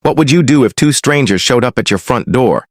What would you do if two strangers showed up at your front door,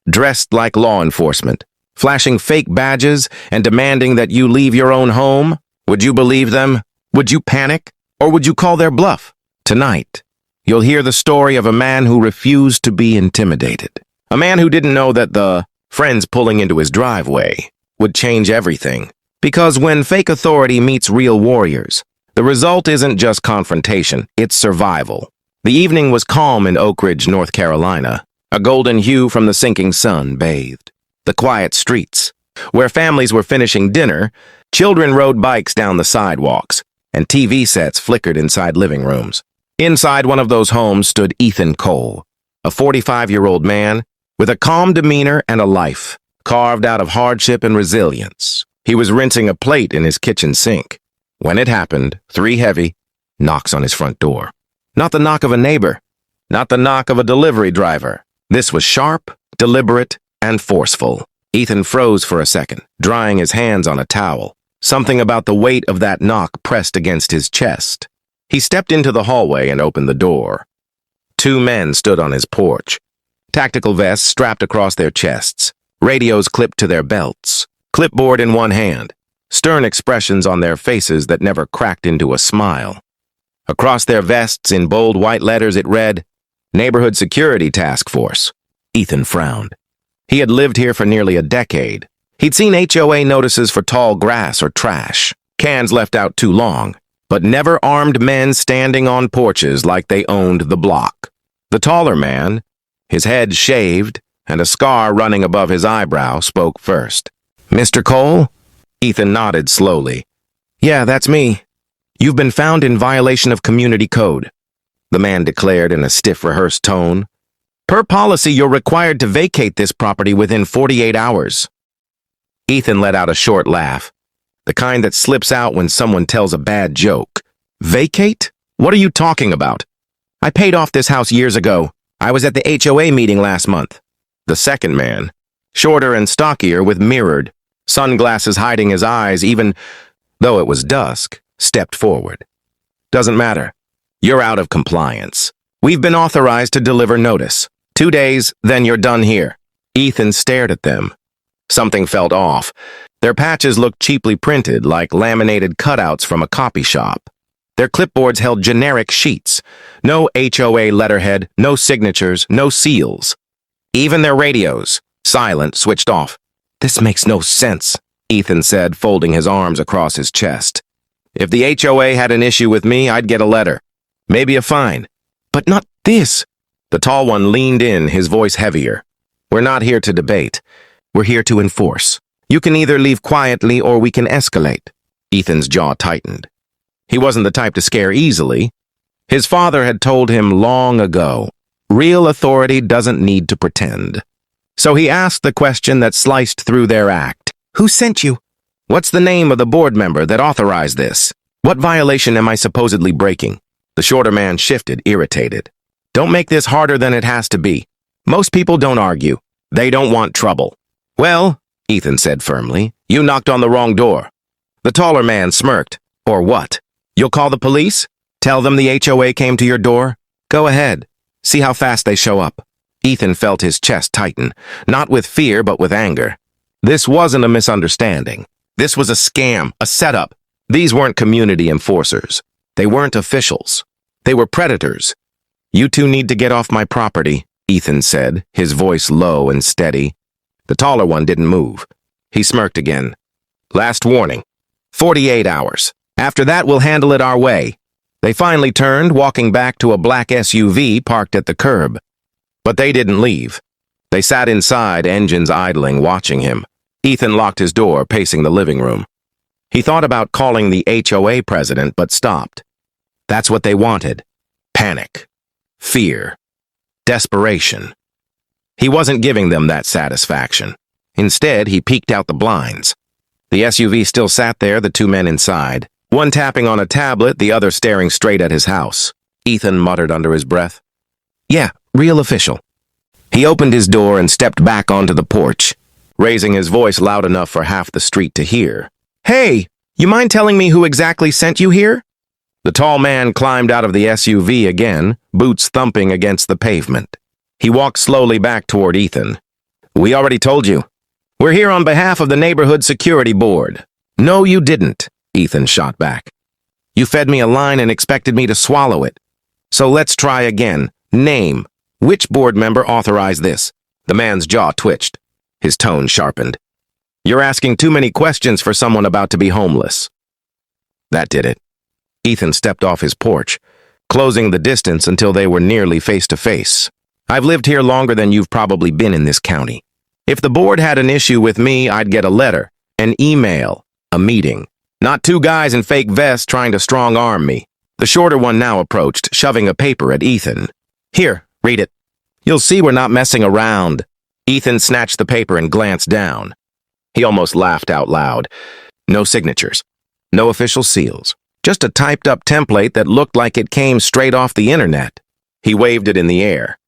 dressed like law enforcement, flashing fake badges and demanding that you leave your own home? Would you believe them? Would you panic? Or would you call their bluff? Tonight, you'll hear the story of a man who refused to be intimidated. A man who didn't know that the friends pulling into his driveway would change everything. Because when fake authority meets real warriors, the result isn't just confrontation, it's survival. The evening was calm in Oak Ridge, North Carolina. A golden hue from the sinking sun bathed the quiet streets. Where families were finishing dinner, children rode bikes down the sidewalks, and TV sets flickered inside living rooms. Inside one of those homes stood Ethan Cole, a 45-year-old man with a calm demeanor and a life carved out of hardship and resilience. He was rinsing a plate in his kitchen sink when it happened, 3 heavy knocks on his front door. Not the knock of a neighbor, not the knock of a delivery driver. This was sharp, deliberate, and forceful. Ethan froze for a second, drying his hands on a towel. Something about the weight of that knock pressed against his chest. He stepped into the hallway and opened the door. 2 men stood on his porch, tactical vests strapped across their chests, radios clipped to their belts, clipboard in one hand, stern expressions on their faces that never cracked into a smile. Across their vests in bold white letters it read, Neighborhood Security Task Force. Ethan frowned. He had lived here for nearly a decade. He'd seen HOA notices for tall grass or trash, cans left out too long, but never armed men standing on porches like they owned the block. The taller man, his head shaved and a scar running above his eyebrow, spoke first. Mr. Cole? Ethan nodded slowly. Yeah, that's me. You've been found in violation of community code, the man declared in a stiff, rehearsed tone. Per policy, you're required to vacate this property within 48 hours. Ethan let out a short laugh, the kind that slips out when someone tells a bad joke. Vacate? What are you talking about? I paid off this house years ago. I was at the HOA meeting last month. The second man, shorter and stockier with mirrored, sunglasses hiding his eyes even though it was dusk, stepped forward. Doesn't matter. You're out of compliance. We've been authorized to deliver notice. 2 days, then you're done here. Ethan stared at them. Something felt off. Their patches looked cheaply printed, like laminated cutouts from a copy shop. Their clipboards held generic sheets. No HOA letterhead, no signatures, no seals. Even their radios, silent, switched off. This makes no sense, Ethan said, folding his arms across his chest. If the HOA had an issue with me, I'd get a letter. Maybe a fine. But not this. The tall one leaned in, his voice heavier. We're not here to debate. We're here to enforce. You can either leave quietly or we can escalate. Ethan's jaw tightened. He wasn't the type to scare easily. His father had told him long ago, real authority doesn't need to pretend. So he asked the question that sliced through their act. Who sent you? What's the name of the board member that authorized this? What violation am I supposedly breaking? The shorter man shifted, irritated. Don't make this harder than it has to be. Most people don't argue. They don't want trouble. Well, Ethan said firmly, you knocked on the wrong door. The taller man smirked. Or what? You'll call the police? Tell them the HOA came to your door? Go ahead. See how fast they show up. Ethan felt his chest tighten, not with fear but with anger. This wasn't a misunderstanding. This was a scam, a setup. These weren't community enforcers. They weren't officials. They were predators. You two need to get off my property, Ethan said, his voice low and steady. The taller one didn't move. He smirked again. Last warning. 48 hours. After that, we'll handle it our way. They finally turned, walking back to a black SUV parked at the curb. But they didn't leave. They sat inside, engines idling, watching him. Ethan locked his door, pacing the living room. He thought about calling the HOA president, but stopped. That's what they wanted. Panic. Fear. Desperation. He wasn't giving them that satisfaction. Instead, he peeked out the blinds. The SUV still sat there, the 2 men inside. One tapping on a tablet, the other staring straight at his house. Ethan muttered under his breath. Yeah, real official. He opened his door and stepped back onto the porch, raising his voice loud enough for half the street to hear. Hey, you mind telling me who exactly sent you here? The tall man climbed out of the SUV again, boots thumping against the pavement. He walked slowly back toward Ethan. "We already told you. We're here on behalf of the Neighborhood Security Board." "No, you didn't," Ethan shot back. "You fed me a line and expected me to swallow it. So let's try again. Name. Which board member authorized this?" The man's jaw twitched. His tone sharpened. "You're asking too many questions for someone about to be homeless." That did it. Ethan stepped off his porch, closing the distance until they were nearly face to face. "I've lived here longer than you've probably been in this county. If the board had an issue with me, I'd get a letter, an email, a meeting. Not two guys in fake vests trying to strong-arm me." The shorter one now approached, shoving a paper at Ethan. "Here, read it. You'll see we're not messing around." Ethan snatched the paper and glanced down. He almost laughed out loud. No signatures. No official seals. Just a typed-up template that looked like it came straight off the internet. He waved it in the air.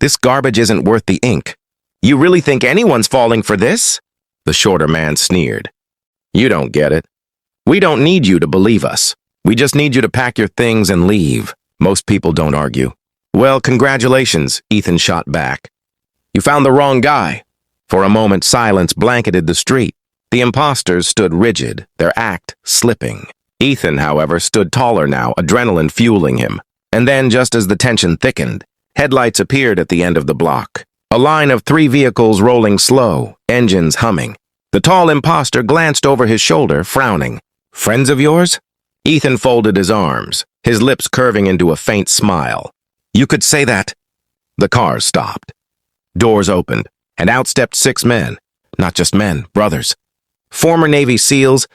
"This garbage isn't worth the ink. You really think anyone's falling for this?" The shorter man sneered. "You don't get it. We don't need you to believe us. We just need you to pack your things and leave." Most people don't argue. "Well, congratulations," Ethan shot back. "You found the wrong guy." For a moment, silence blanketed the street. The imposters stood rigid, their act slipping. Ethan, however, stood taller now, adrenaline fueling him. And then, just as the tension thickened, headlights appeared at the end of the block. A line of 3 vehicles rolling slow, engines humming. The tall imposter glanced over his shoulder, frowning. "Friends of yours?" Ethan folded his arms, his lips curving into a faint smile. "You could say that." The cars stopped. Doors opened, and out stepped 6 men. Not just men, brothers. Former Navy SEALs,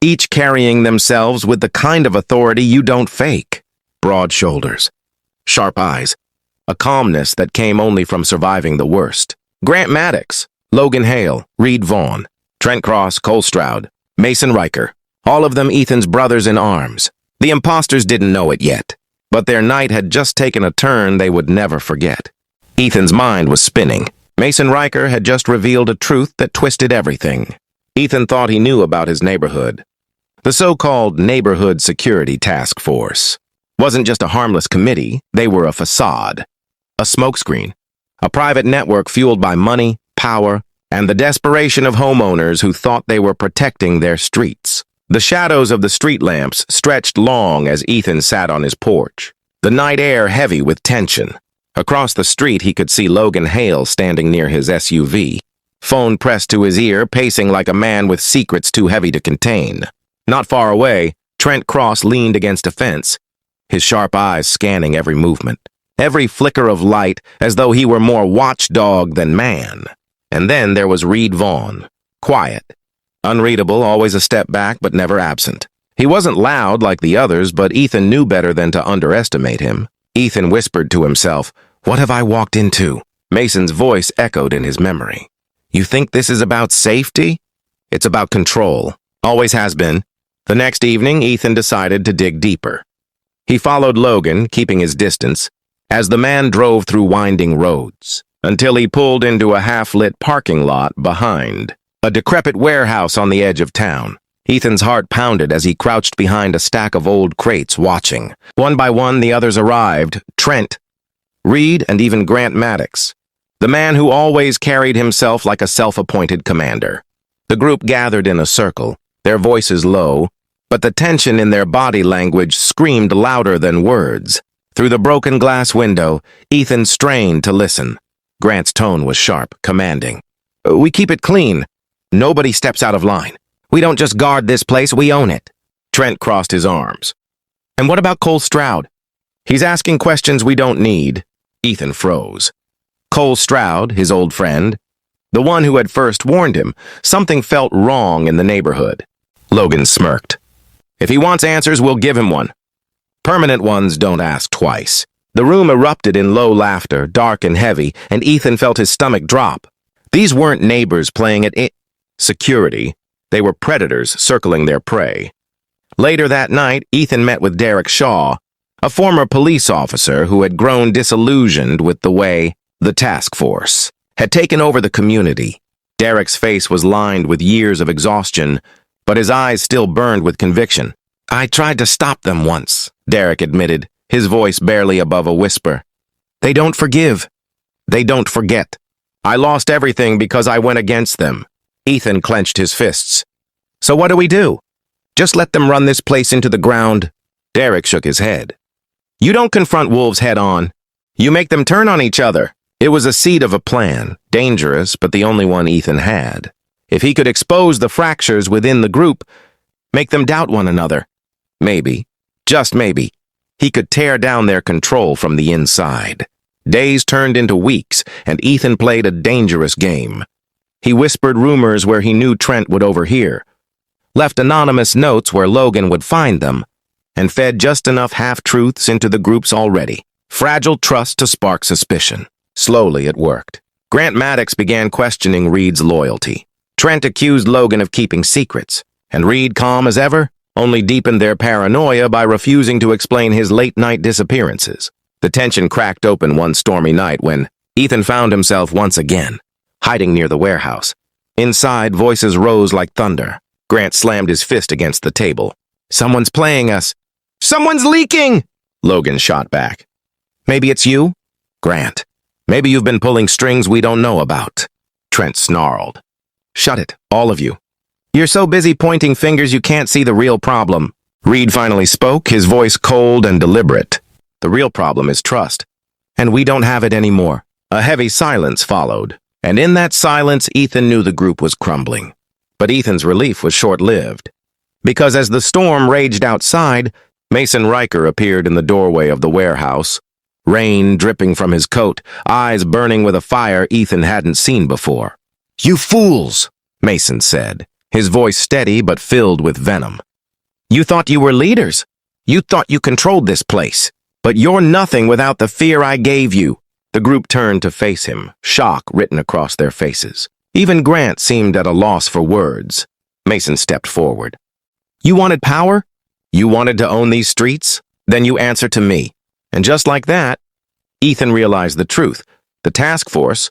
each carrying themselves with the kind of authority you don't fake. Broad shoulders, sharp eyes, a calmness that came only from surviving the worst. Grant Maddox, Logan Hale, Reed Vaughn, Trent Cross, Cole Stroud, Mason Riker, all of them Ethan's brothers in arms. The imposters didn't know it yet, but their night had just taken a turn they would never forget. Ethan's mind was spinning. Mason Riker had just revealed a truth that twisted everything. Ethan thought he knew about his neighborhood. The so-called Neighborhood Security Task Force wasn't just a harmless committee, they were a facade, a smokescreen, a private network fueled by money, power, and the desperation of homeowners who thought they were protecting their streets. The shadows of the street lamps stretched long as Ethan sat on his porch, the night air heavy with tension. Across the street, he could see Logan Hale standing near his SUV, phone pressed to his ear, pacing like a man with secrets too heavy to contain. Not far away, Trent Cross leaned against a fence, his sharp eyes scanning every movement, every flicker of light, as though he were more watchdog than man. And then there was Reed Vaughn, quiet, unreadable, always a step back but never absent. He wasn't loud like the others, but Ethan knew better than to underestimate him. Ethan whispered to himself, "What have I walked into?" Mason's voice echoed in his memory. "You think this is about safety? It's about control. Always has been." The next evening, Ethan decided to dig deeper. He followed Logan, keeping his distance, as the man drove through winding roads, until he pulled into a half-lit parking lot behind a decrepit warehouse on the edge of town. Ethan's heart pounded as he crouched behind a stack of old crates, watching. One by one, the others arrived: Trent, Reed, and even Grant Maddox, the man who always carried himself like a self-appointed commander. The group gathered in a circle, their voices low, but the tension in their body language screamed louder than words. Through the broken glass window, Ethan strained to listen. Grant's tone was sharp, commanding. "We keep it clean. Nobody steps out of line. We don't just guard this place, we own it." Trent crossed his arms. "And what about Cole Stroud? He's asking questions we don't need." Ethan froze. Cole Stroud, his old friend, the one who had first warned him, something felt wrong in the neighborhood. Logan smirked. "If he wants answers, we'll give him one. Permanent ones don't ask twice." The room erupted in low laughter, dark and heavy, and Ethan felt his stomach drop. These weren't neighbors playing at security. They were predators circling their prey. Later that night, Ethan met with Derek Shaw, a former police officer who had grown disillusioned with the way the task force had taken over the community. Derek's face was lined with years of exhaustion, but his eyes still burned with conviction. "I tried to stop them once," Derek admitted, his voice barely above a whisper. They don't forgive. They don't forget. I lost everything because I went against them. Ethan clenched his fists. So what do we do? Just let them run this place into the ground? Derek shook his head. You don't confront wolves head on. You make them turn on each other. It was a seed of a plan, dangerous, but the only one Ethan had. If he could expose the fractures within the group, make them doubt one another, maybe, just maybe, he could tear down their control from the inside. Days turned into weeks, and Ethan played a dangerous game. He whispered rumors where he knew Trent would overhear, left anonymous notes where Logan would find them, and fed just enough half-truths into the group's already fragile trust to spark suspicion. Slowly it worked. Grant Maddox began questioning Reed's loyalty. Trent accused Logan of keeping secrets, and Reed, calm as ever, only deepened their paranoia by refusing to explain his late-night disappearances. The tension cracked open one stormy night when Ethan found himself once again, hiding near the warehouse. Inside, voices rose like thunder. Grant slammed his fist against the table. Someone's playing us. Someone's leaking! Logan shot back. Maybe it's you? Grant. Maybe you've been pulling strings we don't know about. Trent snarled. Shut it, all of you. You're so busy pointing fingers you can't see the real problem. Reed finally spoke, his voice cold and deliberate. The real problem is trust, and we don't have it anymore. A heavy silence followed, and in that silence Ethan knew the group was crumbling. But Ethan's relief was short-lived, because as the storm raged outside, Mason Riker appeared in the doorway of the warehouse, rain dripping from his coat, eyes burning with a fire Ethan hadn't seen before. You fools, Mason said, his voice steady but filled with venom. You thought you were leaders. You thought you controlled this place. But you're nothing without the fear I gave you. The group turned to face him, shock written across their faces. Even Grant seemed at a loss for words. Mason stepped forward. You wanted power? You wanted to own these streets? Then you answer to me. And just like that, Ethan realized the truth. The task force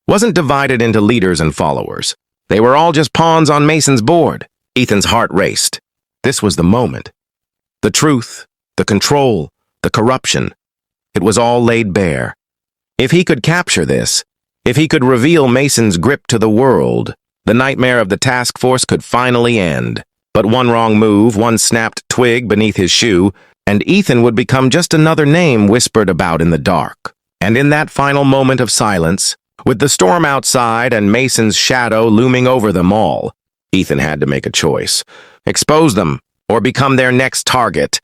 wasn't divided into leaders and followers. They were all just pawns on Mason's board. Ethan's heart raced. This was the moment. The truth, the control, the corruption. It was all laid bare. If he could capture this, if he could reveal Mason's grip to the world, the nightmare of the task force could finally end. But one wrong move, one snapped twig beneath his shoe, and Ethan would become just another name whispered about in the dark. And in that final moment of silence, with the storm outside and Mason's shadow looming over them all, Ethan had to make a choice. Expose them, or become their next target.